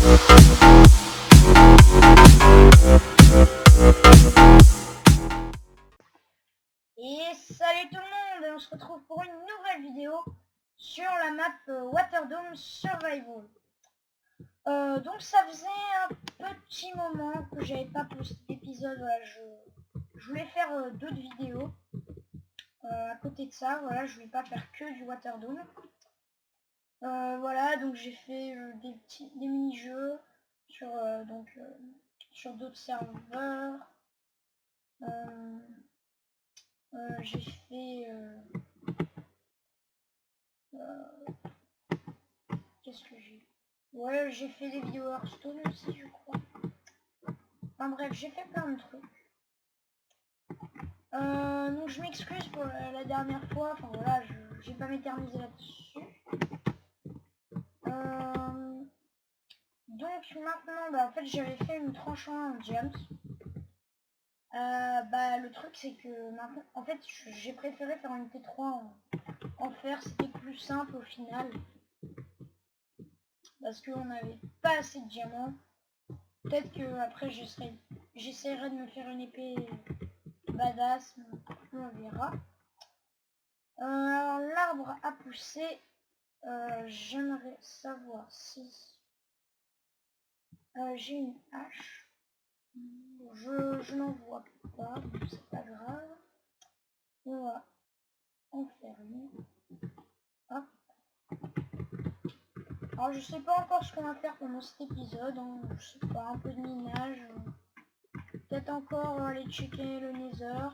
Et salut tout le monde, on se retrouve pour une nouvelle vidéo sur la map Waterdome Survival. Donc ça faisait un petit moment que j'avais pas posté d'épisode, voilà, je voulais faire d'autres vidéos. À côté de ça, voilà, je voulais pas faire que du Waterdome. Voilà, donc j'ai fait des mini-jeux sur sur d'autres serveurs. J'ai fait qu'est-ce que j'ai... Ouais, j'ai fait des vidéos Hearthstone aussi, je crois. Enfin bref, j'ai fait plein de trucs. Donc je m'excuse pour la dernière fois. Enfin voilà, je vais pas m'éterniser là-dessus. Donc maintenant, bah, en fait, j'avais fait une tranche en Gems. Bah le truc c'est que maintenant, en fait, j'ai préféré faire une T3 en fer. C'était plus simple au final. Parce qu'on n'avait pas assez de diamants. Peut-être que après j'essaierai de me faire une épée badass, on verra. Alors l'arbre a poussé. J'aimerais savoir si j'ai une hache. Je n'en vois pas, donc c'est pas grave. On va en faire une. Hop. Alors je sais pas encore ce qu'on va faire pendant cet épisode, hein. Je sais pas, un peu de minage. Peut-être encore aller checker le nether.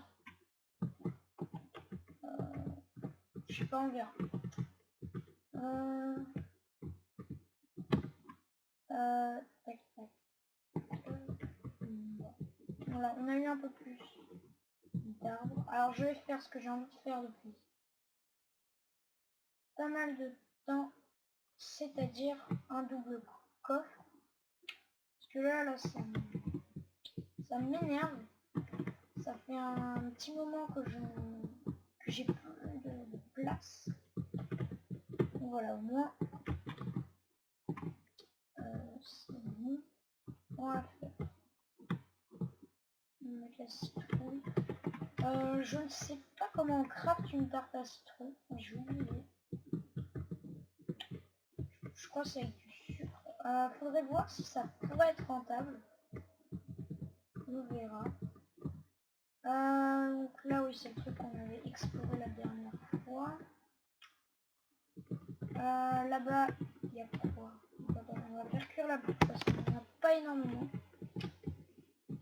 Je sais pas, on verra. Tac, tac. Voilà, on a eu un peu plus d'arbres. Alors je vais faire ce que j'ai envie de faire depuis pas mal de temps, c'est-à-dire un double coffre. Parce que là ça m'énerve. Ça fait un petit moment que j'ai plus de place. Donc voilà, au moins c'est bon. On va faire. On va mettre la citrouille. Je ne sais pas comment on craft une tarte à citron. J'ai oublié. Je crois que c'est avec du sucre. Faudrait voir si ça pourrait être rentable. On verra. Donc là oui, c'est le truc qu'on avait exploré la dernière fois. Là-bas, il y a quoi? On va faire cuire la bouffe parce qu'on n'en a pas énormément.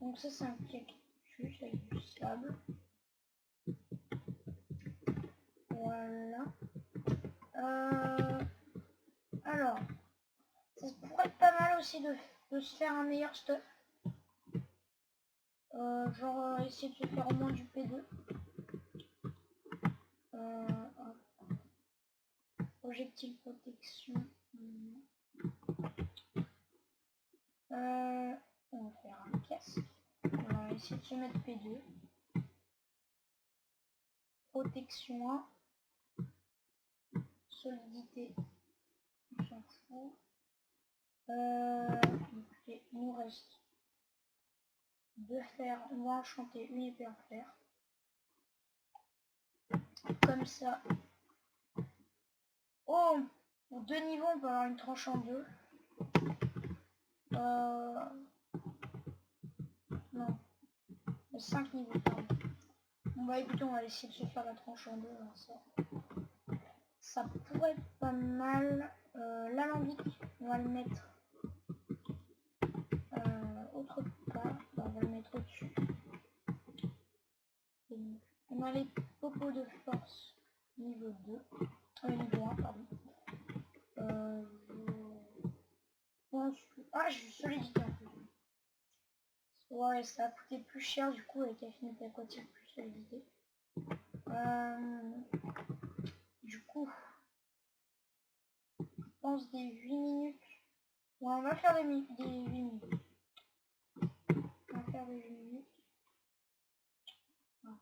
Donc ça c'est un cactus avec du sable. Voilà. Alors, ça pourrait être pas mal aussi de se faire un meilleur stuff. Genre essayer de se faire au moins du P2. Projectile protection. On va faire un casque. On va essayer de se mettre P2. Protection 1. Solidité. On s'en fout. Il nous reste de fer. On va enchanter une épée en fer. Comme ça. Oh, pour 2 niveaux, on peut avoir une tranche en 2. Non. 5 niveaux, pardon. Bon bah écoutez, on va essayer de se faire la tranche en 2. Ça pourrait être pas mal. L'alambic, on va le mettre autre part. Bah, on va le mettre au-dessus. On a les popos de force niveau 2. Niveau 1, pardon. Je pense que... Ah, j'ai solidité en plus. Ouais, ça a coûté plus cher du coup avec affinité aquatique plus solidité. Du coup, je pense des 8 minutes. Ouais, on va faire des 8 minutes. On va faire des 8 minutes. Ah.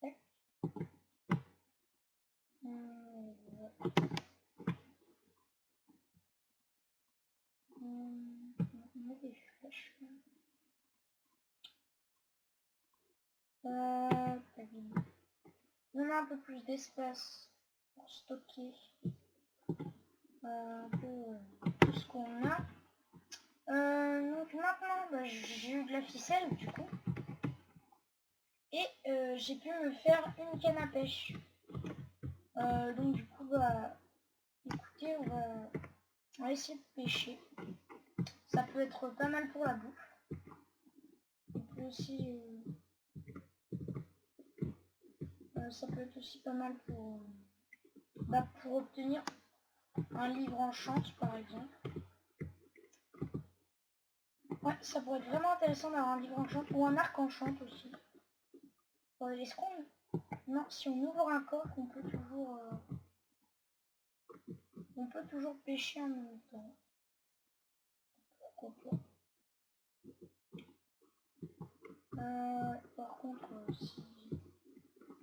Tac. a un peu plus d'espace pour stocker un peu tout ce qu'on a. Donc maintenant, bah, j'ai eu de la ficelle du coup. Et j'ai pu me faire une canne à pêche. Donc du coup, bah, écoutez, on va essayer de pêcher. Ça peut être pas mal pour la bouffe. Aussi, ça peut être aussi pas mal pour, pour obtenir un livre en chante par exemple. Ouais, ça pourrait être vraiment intéressant d'avoir un livre en chante ou un arc en chante aussi. Est-ce qu'on... Non, si on ouvre un coffre, on peut toujours pêcher en même temps. Pourquoi pas. Par contre,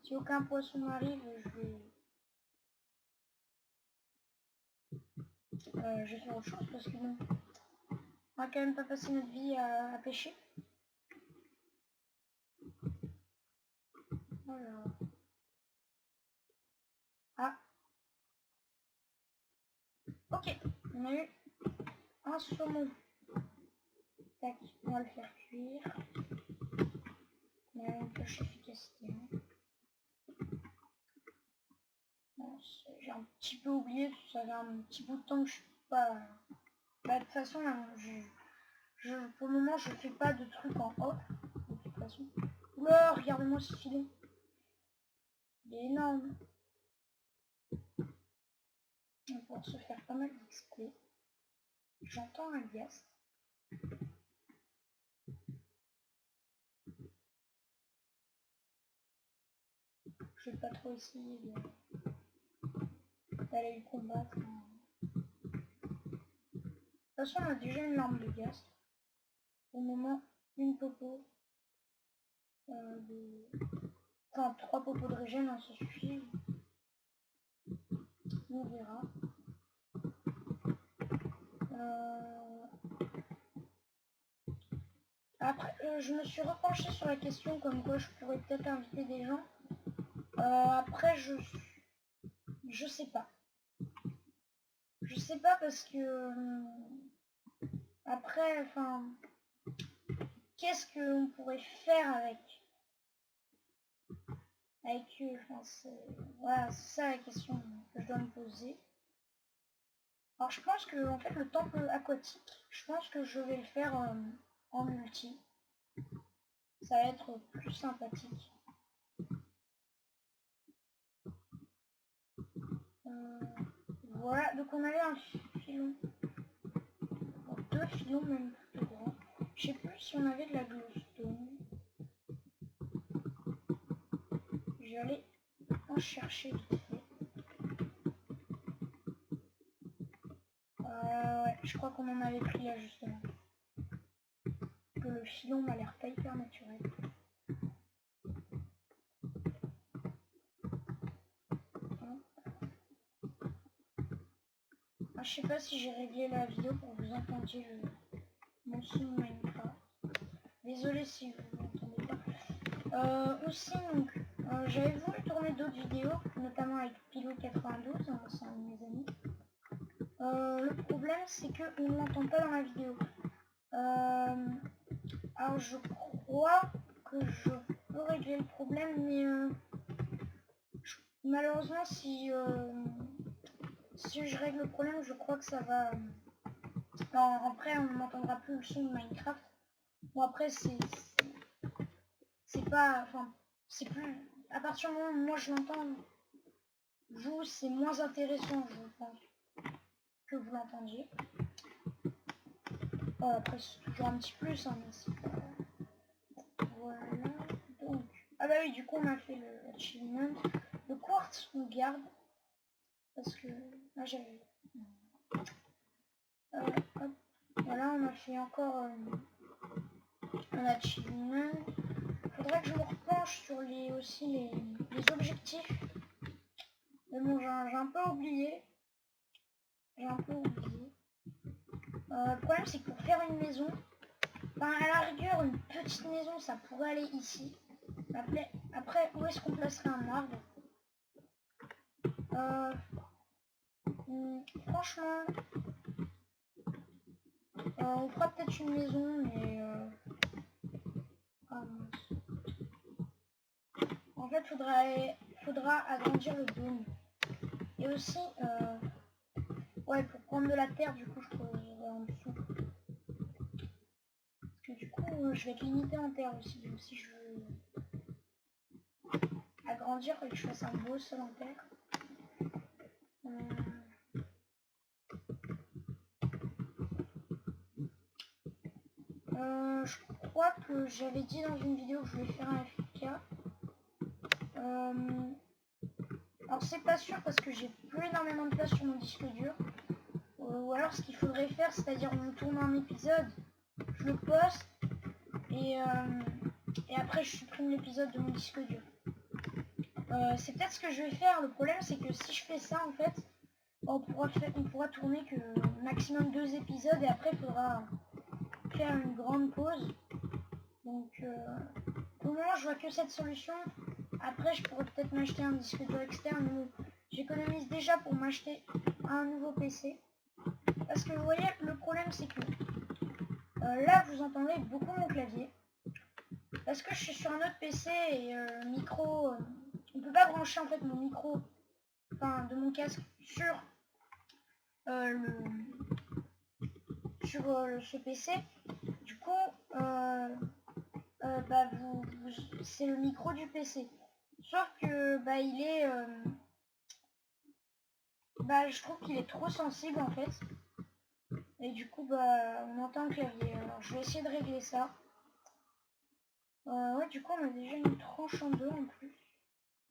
si aucun poisson n'arrive, je vais faire autre chose parce que bon, on va quand même pas passer notre vie à pêcher. Voilà. Ah. Ok, on a eu un saumon. Tac, on va le faire cuire. On a une pêche efficacité. J'ai un petit peu oublié, ça fait un petit bout de temps que je suis pas... Bah, de toute façon, pour le moment, je fais pas de trucs en off. De toute façon. Oula, regardez-moi ce filet. Il est énorme. On va pouvoir se faire pas mal d'XP. J'entends un gast. Je vais pas trop essayer d'aller le combattre. De toute façon, on a déjà une larme de gast. Au moment, une popo. Enfin, 3 popos de régène, hein, ça suffit. On verra. Après, je me suis repenchée sur la question comme quoi je pourrais peut-être inviter des gens. Après, je sais pas. Je sais pas parce que après, enfin, qu'est-ce qu'on pourrait faire avec eux, enfin, voilà, c'est ça la question que je dois me poser. Alors je pense que en fait le temple aquatique, je pense que je vais le faire en multi. Ça va être plus sympathique. Voilà, donc on avait un filon. Bon, 2 filons même plus grands. Je sais plus si on avait de la glowstone. Je vais aller en chercher vite fait. Ouais, je crois qu'on en avait pris là justement. Que le filon m'a l'air pas hyper naturel. Ah, je sais pas si j'ai réglé la vidéo pour que vous entendiez mon son de Minecraft. Désolé si vous n'entendez pas. Aussi, donc, j'avais voulu tourner d'autres vidéos, notamment avec Pilot92, c'est un de mes amis. Le problème, c'est qu'on ne l'entend pas dans la vidéo. Alors, je crois que je peux régler le problème, mais malheureusement, si je règle le problème, je crois que ça va... après, on n'entendra plus le son de Minecraft. Bon, après, c'est pas... Enfin, c'est plus... À partir du moment où moi je l'entends, vous, c'est moins intéressant, je pense, que vous l'entendiez. Après, c'est toujours un petit plus, hein, mais c'est pas... Voilà, donc... Ah bah oui, du coup, on a fait l'achievement. Le quartz, on garde. Parce que... Là, j'avais... Hop. Voilà, on a fait encore un achievement. Faudrait que je me repenche sur aussi les objectifs. Mais bon, j'ai un peu oublié. Le problème, c'est que pour faire une maison, enfin, à la rigueur, une petite maison, ça pourrait aller ici. Après où est-ce qu'on placerait un arbre? Franchement, on fera peut-être une maison, mais ah, mince. En fait, faudra agrandir le dôme. Et aussi, ouais, pour prendre de la terre, du coup, je creuserai en dessous. Parce que du coup, je vais être limité en terre aussi. Donc, si je veux agrandir et que je fasse un beau sol en terre. Je crois que j'avais dit dans une vidéo que je voulais faire un FK. Alors c'est pas sûr parce que j'ai plus énormément de place sur mon disque dur. Ou alors ce qu'il faudrait faire, c'est-à-dire on tourne un épisode, je le poste et après je supprime l'épisode de mon disque dur. C'est peut-être ce que je vais faire. Le problème c'est que si je fais ça en fait, on pourra tourner que maximum 2 épisodes et après il faudra faire une grande pause. Donc pour le moment je vois que cette solution. Après je pourrais peut-être m'acheter un disque dur externe, mais j'économise déjà pour m'acheter un nouveau PC. Parce que vous voyez, le problème c'est que là vous entendez beaucoup mon clavier. Parce que je suis sur un autre PC et micro, on peut pas brancher en fait mon micro, enfin de mon casque sur ce PC. Du coup, bah, c'est le micro du PC. Sauf que bah il est, bah je trouve qu'il est trop sensible en fait. Et du coup bah on entend le clavier. Alors je vais essayer de régler ça. Ouais, du coup on a déjà une tranche en deux en plus.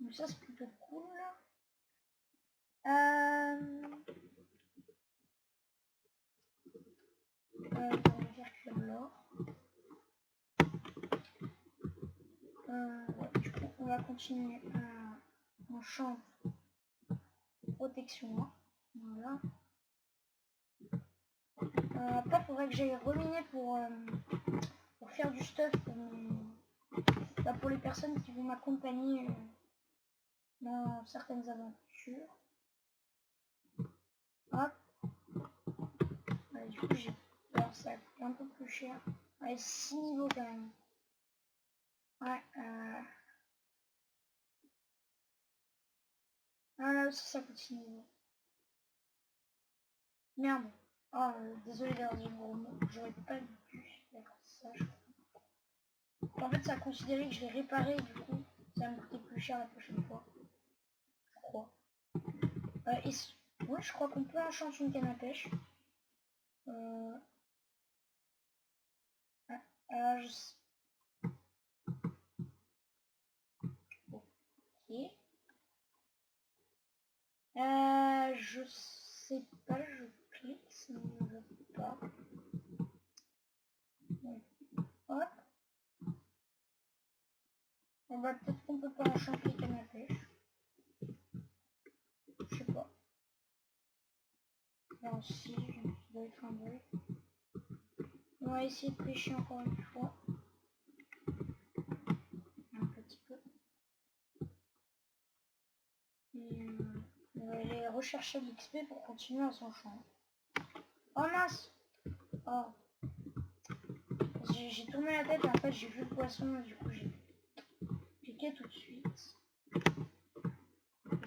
Donc ça c'est plutôt cool. On va faire cuire l'or. Ouais, du coup on va continuer en champ protection. Voilà. Après il faudrait que j'aille reminer pour faire du stuff pour les personnes qui vont m'accompagner dans certaines aventures. Hop. Ouais, du coup j'ai peur, ça coûte un peu plus cher. Ouais, 6 niveaux quand même. Ouais. Ah là aussi ça coûte 6 niveaux. Merde. Oh, désolé d'avoir dit le gros mot. J'aurais pas dû faire ça, je crois. En fait, ça a considéré que je l'ai réparé, du coup, ça va me coûter plus cher la prochaine fois. Je crois. Ouais, je crois qu'on peut enchanter une canne à pêche. Je sais. Ok. Je sais pas, je clique, ça ne veut pas. Ouais. Hop. On va peut-être qu'on peut pas enchanter les cannes à pêche. Je sais pas. Non, si, ça doit être un bug. On va essayer de pêcher encore une fois. Un petit peu. Et on va aller rechercher l'XP pour continuer à son champ. Oh mince! Oh. J'ai tourné la tête et en fait j'ai vu le poisson et du coup j'ai cliqué tout de suite.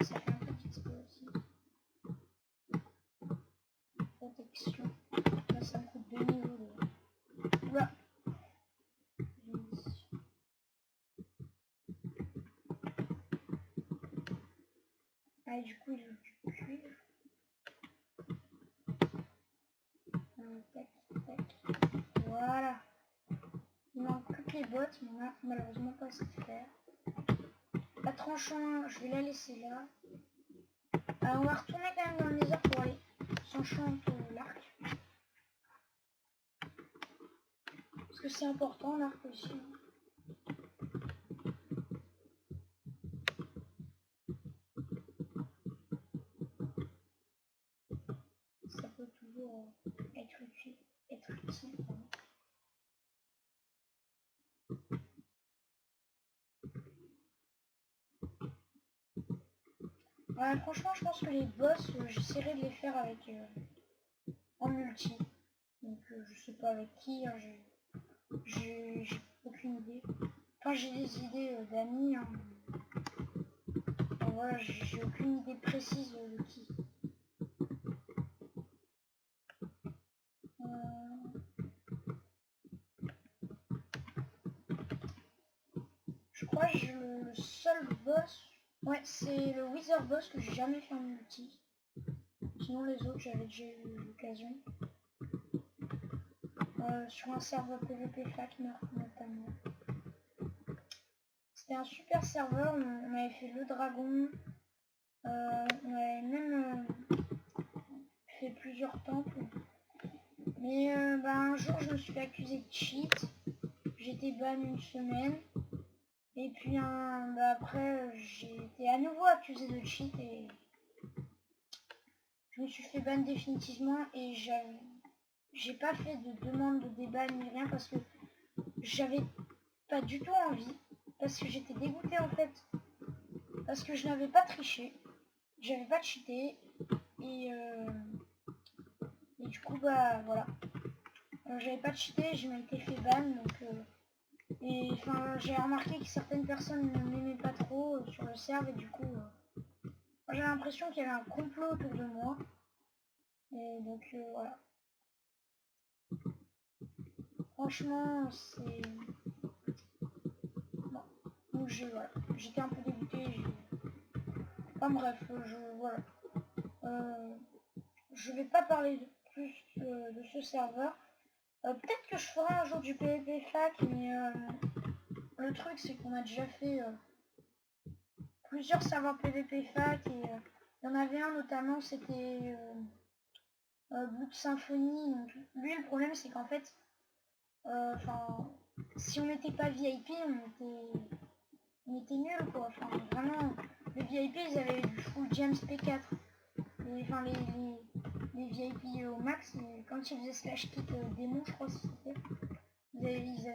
Et ça fait un petit XP aussi. Protection. Là ça me coûte 2 niveaux de... Oula! Ah, et du coup il veut du cuivre. Tac, tac. Voilà. Il manque plus que les bottes, mais on a malheureusement pas assez de fer. La tranche en 1, je vais la laisser là. On va retourner quand même dans le nether pour aller s'enchanter l'arc. Parce que c'est important l'arc aussi. Ça peut toujours être utile. Bah, franchement, je pense que les boss, j'essaierai de les faire avec en multi. Donc, je sais pas avec qui, hein, j'ai aucune idée. Enfin, j'ai des idées d'amis, hein. Enfin, voilà, j'ai aucune idée précise de qui. Je crois que le seul boss, ouais, c'est le Wither boss que j'ai jamais fait en multi. Sinon les autres, j'avais déjà eu l'occasion. Sur un serveur PvP FAQ notamment. C'était un super serveur, on avait fait le dragon, on avait même fait plusieurs temples. Mais bah, un jour je me suis fait accuser de cheat, j'étais ban une semaine. Et puis bah, après j'ai été à nouveau accusé de cheat et je me suis fait ban définitivement et j'ai pas fait de demande de débat ni rien parce que j'avais pas du tout envie, parce que j'étais dégoûtée en fait, parce que je n'avais pas triché, j'avais pas cheaté et du coup bah voilà, j'avais pas cheaté, j'ai même été fait ban donc et enfin j'ai remarqué que certaines personnes ne m'aimaient pas trop sur le serve et du coup j'ai l'impression qu'il y avait un complot autour de moi et donc voilà. Franchement, c'est... Bon. Donc voilà. J'étais un peu dégoûtée. Enfin bref, voilà. Je vais pas parler plus de ce serveur. Peut-être que je ferai un jour du PvP fac, mais le truc c'est qu'on a déjà fait plusieurs serveurs PvP fac et il y en avait un notamment, c'était Blue Symphony. Donc, lui, le problème c'est qu'en fait, enfin, si on n'était pas VIP, on était nuls quoi. Enfin, vraiment, les VIP ils avaient du full James P4. Et, enfin, les VIP au max, quand ils faisaient slash kick démon, je crois que c'était, ils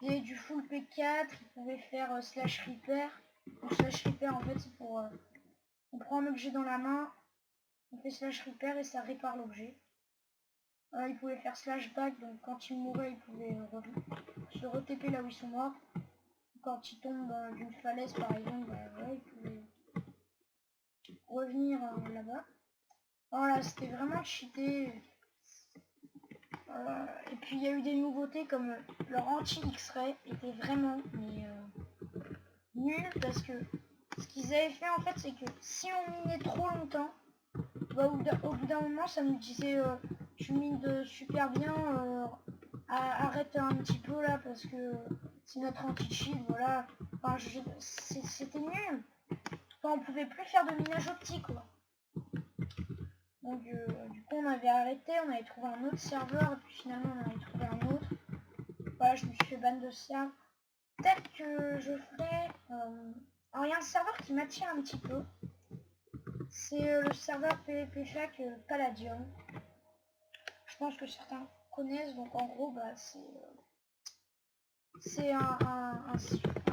avaient du full P4, ils pouvaient faire slash repair. Donc slash repair en fait c'est pour on prend un objet dans la main, on fait slash repair et ça répare l'objet. Ils pouvaient faire slash back, donc quand ils mouraient ils pouvaient se re-TP là où ils sont morts. Quand ils tombent d'une falaise par exemple, bah, ouais, ils pouvaient revenir là-bas. Voilà, c'était vraiment cheaté. Et puis il y a eu des nouveautés comme leur anti-X-ray était vraiment nul parce que ce qu'ils avaient fait en fait c'est que si on minait trop longtemps, bah, au bout d'un moment ça nous disait tu mines super bien, arrête un petit peu là parce que c'est notre anti-cheat, voilà. Enfin, c'était nul. Enfin, on pouvait plus faire de minage optique quoi. Donc du coup on avait arrêté, on avait trouvé un autre serveur et puis finalement on avait trouvé un autre. Voilà, je me suis fait ban de serve. Peut-être que je ferai... Alors il y a un serveur qui m'attire un petit peu. C'est le serveur PvP Fac Palladium. Je pense que certains connaissent, donc en gros bah, c'est un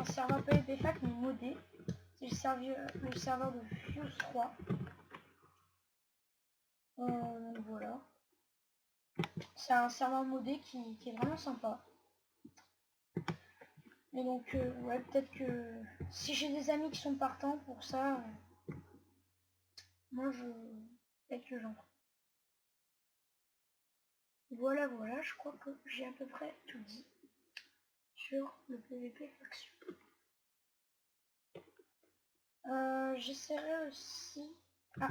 serveur PvP Fac mais modé. C'est le serveur de Fuse 3. Donc voilà. C'est un serveur modé qui est vraiment sympa. Mais donc ouais, peut-être que si j'ai des amis qui sont partants pour ça, moi peut-être que j'en ferai. Voilà, je crois que j'ai à peu près tout dit sur le PvP faction. J'essaierai aussi... Ah,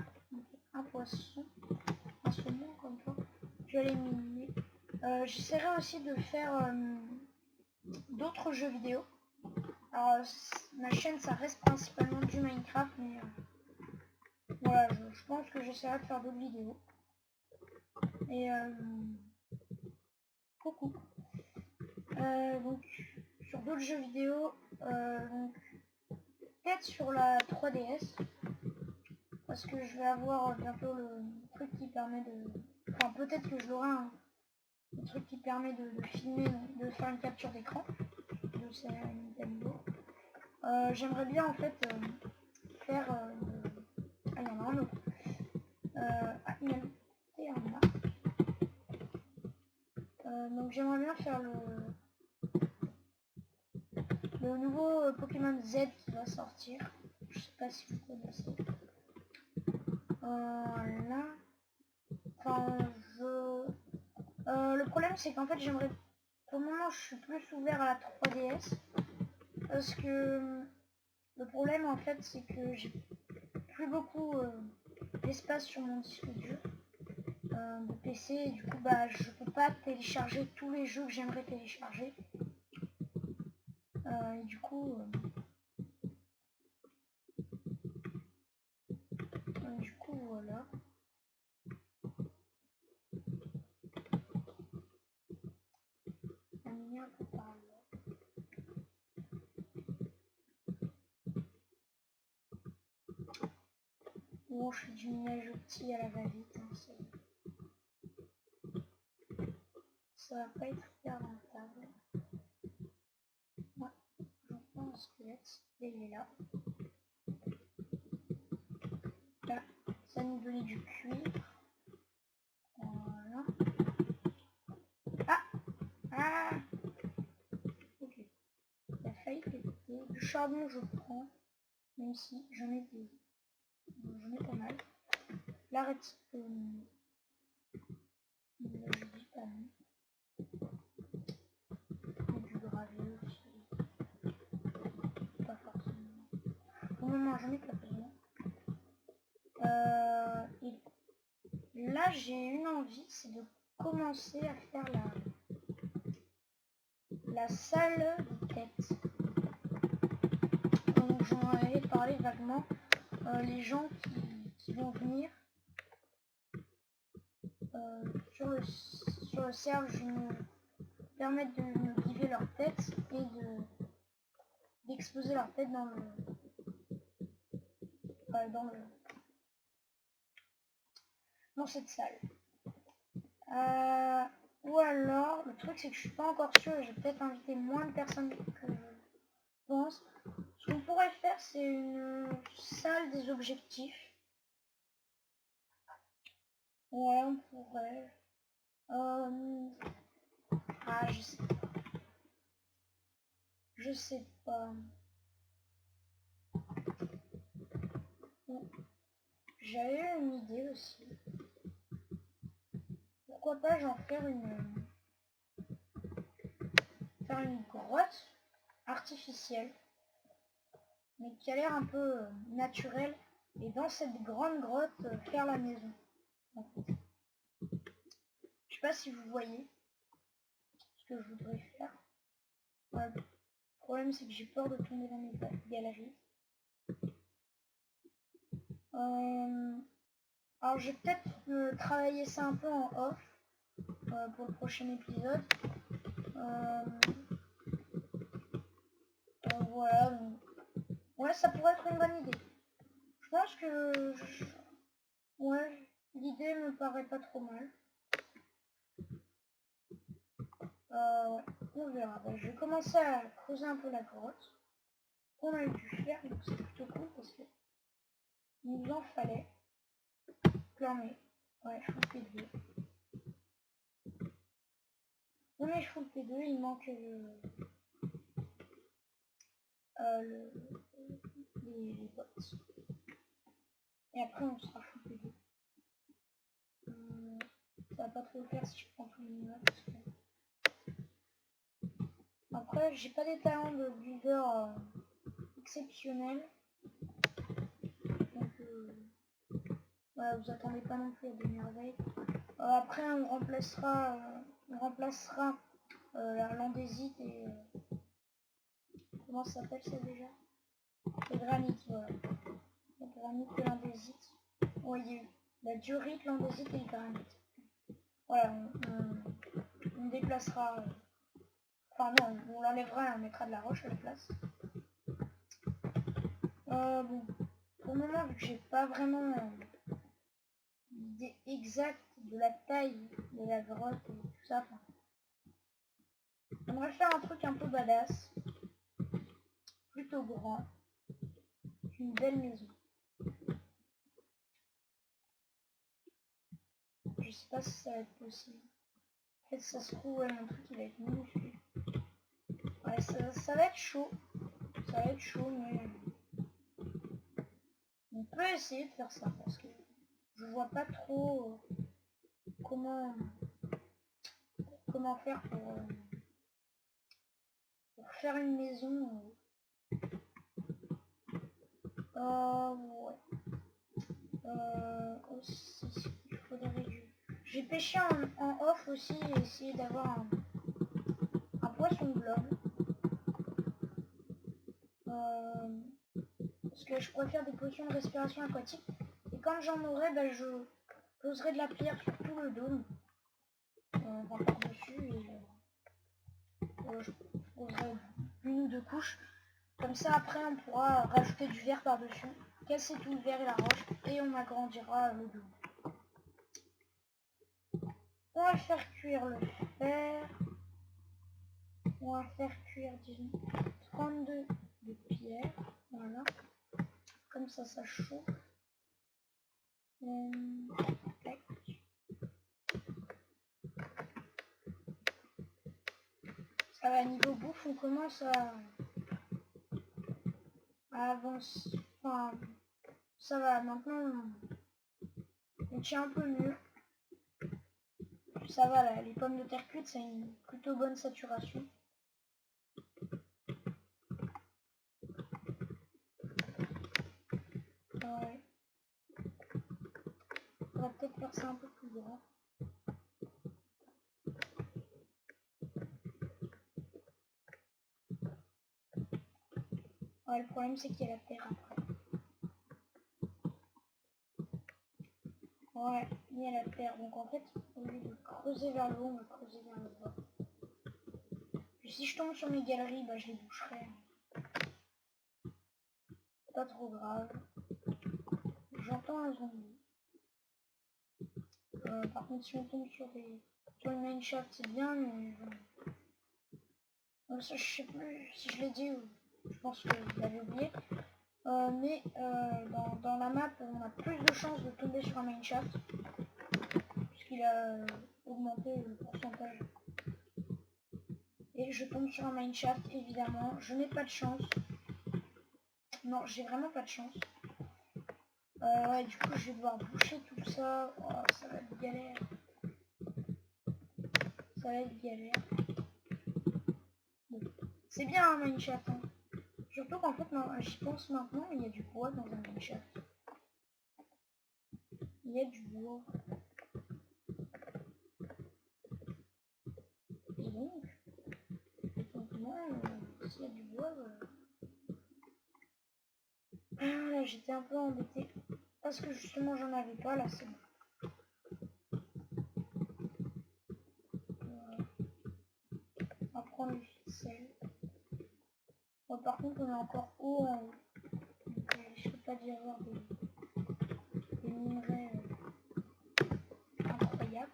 un poisson, un saumon comme ça. Je vais l'éliminer. J'essaierai aussi de faire d'autres jeux vidéo. Alors, ma chaîne, ça reste principalement du Minecraft, mais voilà, je pense que j'essaierai de faire d'autres vidéos. Et coucou. Donc, sur d'autres jeux vidéo, peut-être sur la 3DS, parce que je vais avoir bientôt le truc qui permet de... Enfin, peut-être que je l'aurai, hein, le truc qui permet de filmer, de faire une capture d'écran de cette Nintendo. J'aimerais bien en fait faire Ah, il y en a un autre. Ah, il y en a donc j'aimerais bien faire le nouveau Pokémon Z qui va sortir. Je sais pas si vous connaissez. Là. Enfin, le problème c'est qu'en fait j'aimerais... Pour le moment je suis plus ouvert à la 3DS. Parce que le problème en fait c'est que j'ai plus beaucoup d'espace sur mon disque dur de PC. Et du coup bah je peux pas télécharger tous les jeux que j'aimerais télécharger. Et du coup voilà. On y est un peu par là. Bon, je fais du minage outil à la va-vite. Hein, ça va pas être hyper rentable. Ouais, j'entends un squelette. Et il est là. Là, ça nous donnait du cuivre. Voilà. Ah. Ah. Ok. Il a failli péter. Du charbon, je prends. Même si j'en ai pas mal. L'arrête. Je dis pas non. Du gravier aussi. Pas forcément. Pour le moment, j'en ai pas besoin. Et là, j'ai une envie, c'est de commencer à faire la salle de tête. Donc j'en avais parlé vaguement. Les gens qui vont venir sur le serve, je me permettre de me guider leur tête et d'exposer leur tête dans cette salle. Ou alors, le truc c'est que je suis pas encore sûre et j'ai peut-être invité moins de personnes que je pense. Ce qu'on pourrait faire, c'est une salle des objectifs. Ouais, on pourrait. Ah, je sais pas. Je sais pas. J'avais une idée aussi. Pourquoi pas j'en faire une grotte artificielle, mais qui a l'air un peu naturelle. Et dans cette grande grotte, faire la maison. En fait. Je sais pas si vous voyez ce que je voudrais faire. Ouais, le problème c'est que j'ai peur de tomber dans mes galeries. Alors je vais peut-être travailler ça un peu en off pour le prochain épisode. Voilà. Donc... Ouais, ça pourrait être une bonne idée. Je pense que... Ouais, l'idée me paraît pas trop mal. Ouais, on verra. Ben, je vais commencer à creuser un peu la grotte. On a dû faire, donc c'est plutôt cool parce que il nous en fallait. Clairement. Ouais, full P2. On est full P2, il manque les bots. Et après on sera full P2. Ça va pas trop le faire si je prends tous les niveaux. Après, j'ai pas des talents de builder exceptionnels. Donc voilà, vous attendez pas non plus à des merveilles. Après on remplacera l'andésite et comment ça s'appelle ça déjà? Le granit, voilà. Le granit et l'andésite. Vous voyez, la diorite, l'andésite et le granit. Voilà, on déplacera. Enfin non, on l'enlèvera et on mettra de la roche à la place. Bon, pour le moment, vu que j'ai pas vraiment l'idée exacte de la taille de la grotte et tout ça, j'aimerais faire un truc un peu badass, plutôt grand, une belle maison. sais pas si ça va être possible. En fait, ça se trouve, ouais, mon truc il va être minuscule. Ouais, ça va être chaud. Ça va être chaud, mais on peut essayer de faire ça parce que je vois pas trop comment faire pour faire une maison. Ouais. Aussi, il faudrait que j'ai pêché en off aussi et essayé d'avoir un poisson globe. Parce que je pourrais faire des potions de respiration aquatique. Et quand j'en aurai, bah, je poserai de la pierre sur tout le dôme. Enfin par-dessus et je poserai une ou deux couches. Comme ça après on pourra rajouter du verre par-dessus, casser tout le verre et la roche et on agrandira le dôme. On va faire cuire le fer. On va faire cuire, disons, 32 de pierre. Voilà. Comme ça chauffe. Tac. Ça va, niveau bouffe, on commence à avancer. Enfin, ça va, maintenant on tient un peu mieux. Ça va, là, les pommes de terre cuites, ça a une plutôt bonne saturation. Ouais. On va peut-être faire ça un peu plus grand. Ouais, le problème c'est qu'il y a la terre après. Ouais, il y a la terre. Donc en fait, au lieu de creuser vers le haut, on va creuser vers le bas. Puis si je tombe sur mes galeries, bah je les boucherai. Pas trop grave. J'entends un zombie. Par contre, si on tombe sur une mineshaft, c'est bien, mais ça, je sais plus si je l'ai dit ou je pense que vous l'avez oublié. Mais dans la map, on a plus de chances de tomber sur un mineshaft puisqu'il a augmenté le pourcentage. Et je tombe sur un mineshaft, évidemment. Je n'ai pas de chance. Non, j'ai vraiment pas de chance. Ouais, du coup, je vais devoir boucher tout ça. Oh, ça va être galère. Ça va être galère. Bon. C'est bien un mineshaft. Hein. Surtout qu'en fait, j'y pense maintenant, il y a du bois dans un mineshaft. Il y a du bois. Et donc, simplement, s'il y a du bois, là, j'étais un peu embêtée. Parce que justement, j'en avais pas, là, c'est bon. On va prendre le ficelle. Bon, par contre, on est encore haut en haut. Donc, je ne peux pas y avoir des minerais incroyables.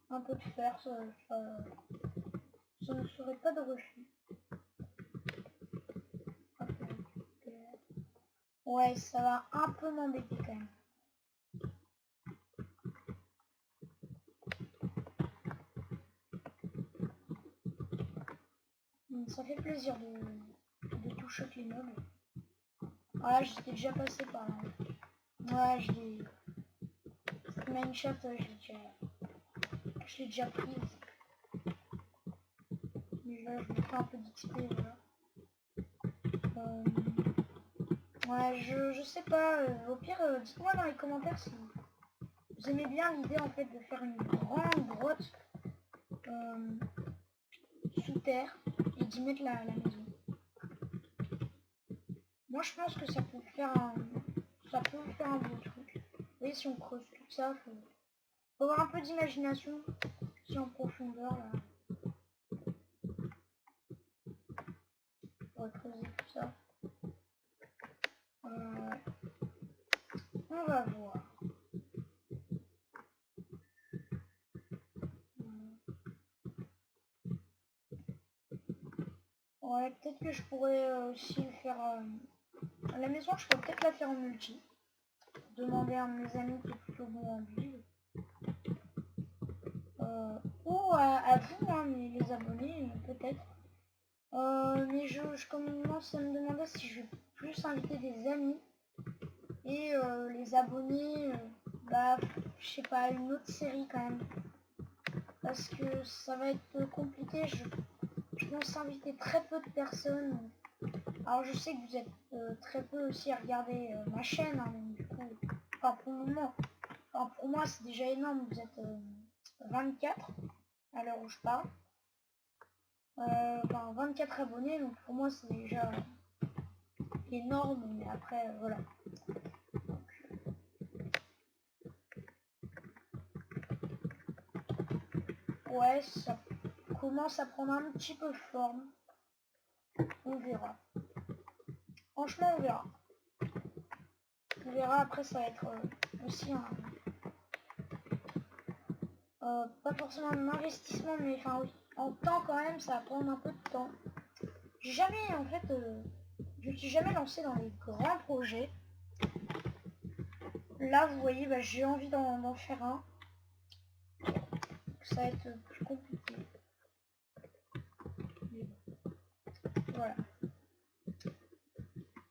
Un peu de fer, ça ne serait pas de refus. Ouais, ça va un peu m'embêter quand même. Ça fait plaisir de toucher les meubles. Ah, j'étais déjà passé par là. Ouais, cette mineshaft, je l'ai déjà prise. Mais là, je me fais un peu d'XP, voilà. Ouais, je sais pas. Au pire, dites-moi dans les commentaires si vous aimez bien l'idée en fait de faire une grande grotte sous terre et d'y mettre la maison. Moi, je pense que ça peut faire un beau truc. Vous voyez, si on creuse tout ça, faut avoir un peu d'imagination. Si en profondeur, là. On va creuser tout ça. On va voir. Ouais, peut-être que je pourrais aussi faire... la maison, je pourrais peut-être la faire en multi. demander à un de mes amis qui est plutôt bon en build. Ou à vous, hein, les abonnés, peut-être. Mais je commence à me demander si je vais plus inviter des amis et les abonnés, bah, je sais pas, une autre série quand même. Parce que ça va être compliqué, je pense inviter très peu de personnes. Alors je sais que vous êtes très peu aussi à regarder ma chaîne, hein, donc, du coup, enfin pour le moment, enfin, pour moi c'est déjà énorme, vous êtes 24 à l'heure où je parle. Enfin 24 abonnés, donc pour moi c'est déjà énorme, mais après voilà. Ouais, ça commence à prendre un petit peu forme. On verra. Franchement, on verra. On verra, après ça va être aussi un... pas forcément un investissement, mais enfin oui, en temps quand même, ça va prendre un peu de temps. J'ai jamais, en fait, je me suis jamais lancé dans les grands projets. Là, vous voyez, bah, j'ai envie d'en faire un. Ça va être plus compliqué. Voilà.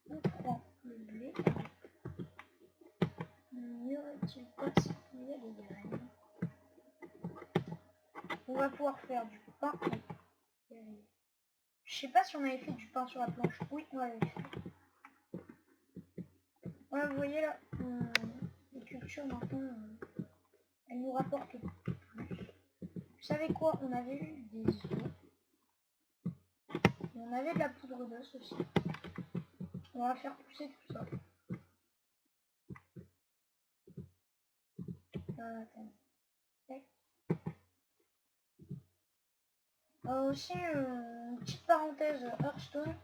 On prend le blé. N'y aurait-il pas s'il y a des graines? On va pouvoir faire du pain. Je sais pas si on avait fait du pain sur la planche. Oui, on l'avait fait. Voilà, vous voyez là, les cultures maintenant, elles nous rapportent plus. Vous savez quoi? On avait eu des œufs. Et on avait de la poudre d'os aussi. On va faire pousser tout ça. Attends. Aussi, une petite parenthèse Hearthstone.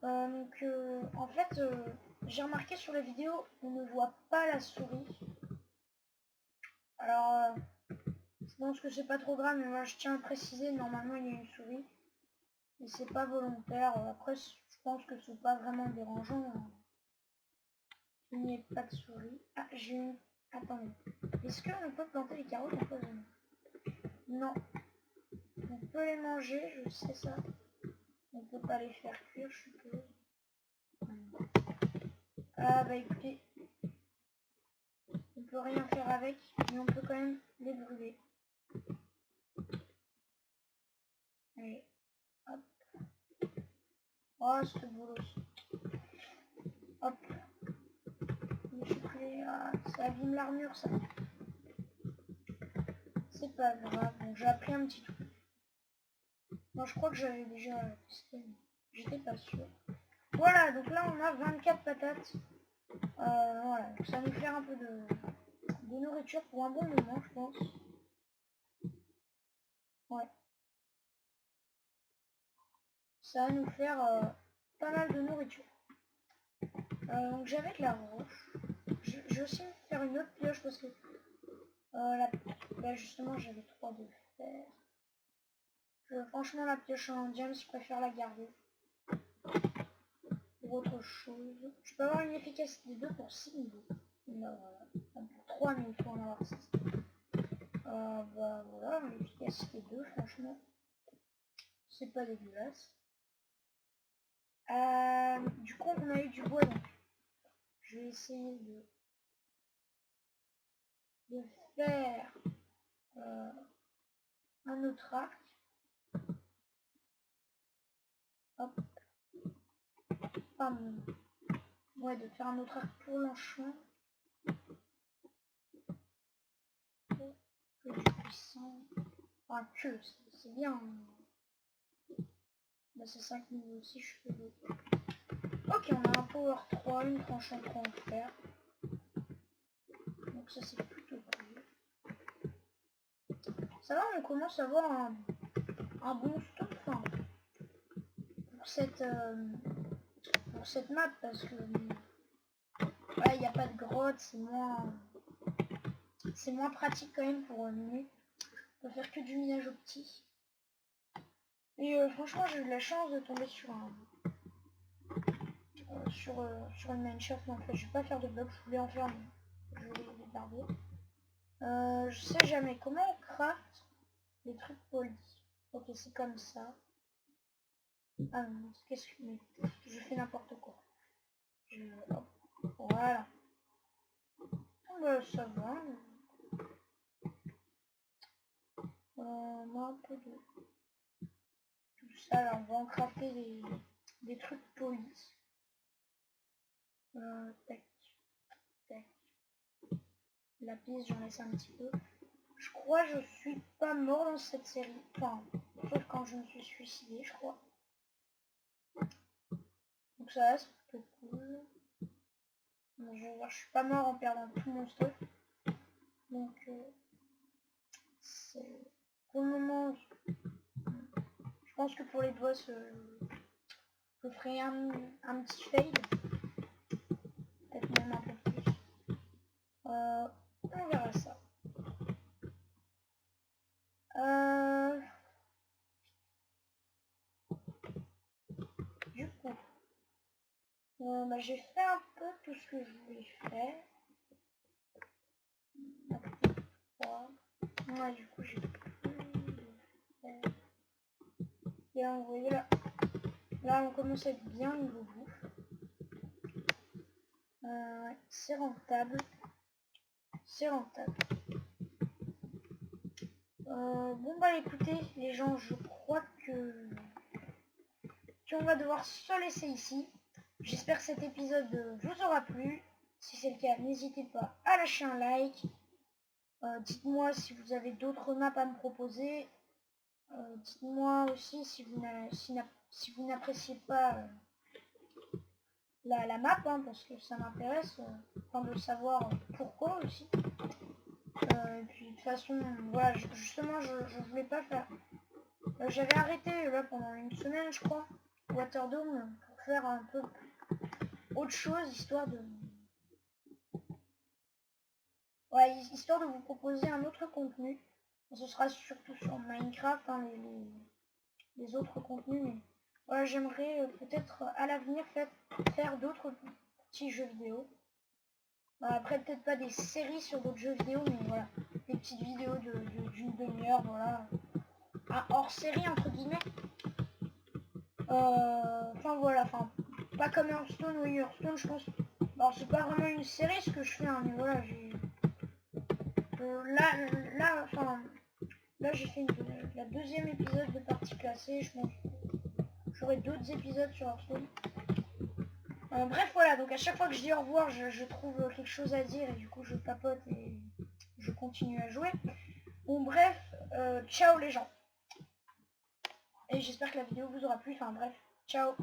En fait, j'ai remarqué sur la vidéo, on ne voit pas la souris. Alors, je pense que c'est pas trop grave, mais moi je tiens à préciser, normalement il y a une souris. Et c'est pas volontaire. Après, je pense que c'est pas vraiment dérangeant. Hein. Il n'y ait pas de souris. Ah, j'ai une... Attendez. Est-ce qu'on peut planter les carottes empoisonnées? Non. On peut les manger, je sais ça. On peut pas les faire cuire, je suppose. Ah bah écoutez, on peut rien faire avec, mais on peut quand même les brûler. Allez, hop. Oh, ce boulot. Hop. Ah, ça abîme l'armure, ça. C'est pas grave. Bon, j'ai appris un petit truc. Moi, je crois que j'avais déjà testé. J'étais pas sûr. Voilà, donc là, on a 24 patates. Voilà, donc ça va nous faire un peu de nourriture pour un bon moment, je pense. Ouais. Ça va nous faire pas mal de nourriture. Donc j'avais de la roche. Je vais aussi faire une autre pioche parce que là justement j'avais 3 de fer. Franchement la pioche en diamant je préfère la garder. Pour autre chose. Je peux avoir une efficacité 2 pour 6 niveaux. Non, voilà. Pour 3 mais il faut en avoir 6. Bah voilà, une efficacité 2 franchement. C'est pas dégueulasse. Du coup on a eu du bois donc. Je vais essayer de faire un autre arc. Hop. Pardon. Ouais, de faire un autre arc pour l'enchant. Que du puissant. Enfin, que, c'est bien. Bah, c'est 5 niveaux aussi, je fais le... Ok, on a un power 3, une tranche en fer. Donc ça, c'est plutôt cool. Ça va, on commence à avoir un bon stock enfin, pour cette map parce que ouais, il n'y a pas de grotte, c'est moins pratique quand même pour miner. On peut faire que du minage au petit. Et franchement j'ai eu de la chance de tomber sur sur une Minecraft, mais en fait je vais pas faire de blocs, je voulais en faire, mais je vais les garder. Je sais jamais comment on craft les trucs polis. Ok, c'est comme ça. Ah non, qu'est-ce que... Mais je fais n'importe quoi. Hop, voilà. Bah, ça va. On a un peu de tout ça. Là, on va en crafter des trucs polis. Tac, tac. La piste, j'en laisse un petit peu. Je crois que je suis pas mort dans cette série. Enfin, sauf quand je me suis suicidé, je crois. Donc ça reste plutôt cool. Mais je suis pas mort en perdant tout mon stuff. Donc c'est pour le moment. Je pense que pour les boss, je ferai un petit fail. Peut-être même un peu plus. On verra ça. Du coup, bah, j'ai fait un peu tout ce que je voulais faire. Ouais, du coup, j'ai et là, vous voyez là, on commence à être bien niveau bouffe. Ouais, c'est rentable. C'est rentable. Bon bah écoutez les gens, je crois que on va devoir se laisser ici. J'espère que cet épisode vous aura plu. Si c'est le cas, n'hésitez pas à lâcher un like. Dites-moi si vous avez d'autres maps à me proposer. Dites-moi aussi si vous n'appréciez pas la map, hein, parce que ça m'intéresse, enfin de savoir pourquoi aussi. Et puis de toute façon, voilà, justement, je voulais pas faire. J'avais arrêté là pendant une semaine, je crois, Waterdome, pour faire un peu autre chose, histoire de... Ouais, histoire de vous proposer un autre contenu. Ce sera surtout sur Minecraft, hein, les autres contenus, mais voilà, j'aimerais peut-être à l'avenir faire d'autres petits jeux vidéo. Après, peut-être pas des séries sur d'autres jeux vidéo, mais voilà, des petites vidéos d'une demi-heure, voilà. Un hors-série, entre guillemets. Enfin, voilà, enfin, pas comme Hearthstone, oui, Hearthstone, je pense... Alors, c'est pas vraiment une série, ce que je fais, hein, mais voilà, j'ai... Là, j'ai fait la deuxième épisode de partie classée, je pense que j'aurai d'autres épisodes sur Hearthstone. Bref, voilà, donc à chaque fois que je dis au revoir, je trouve quelque chose à dire et du coup je papote et je continue à jouer. Bon bref, ciao les gens. Et j'espère que la vidéo vous aura plu, enfin bref, ciao.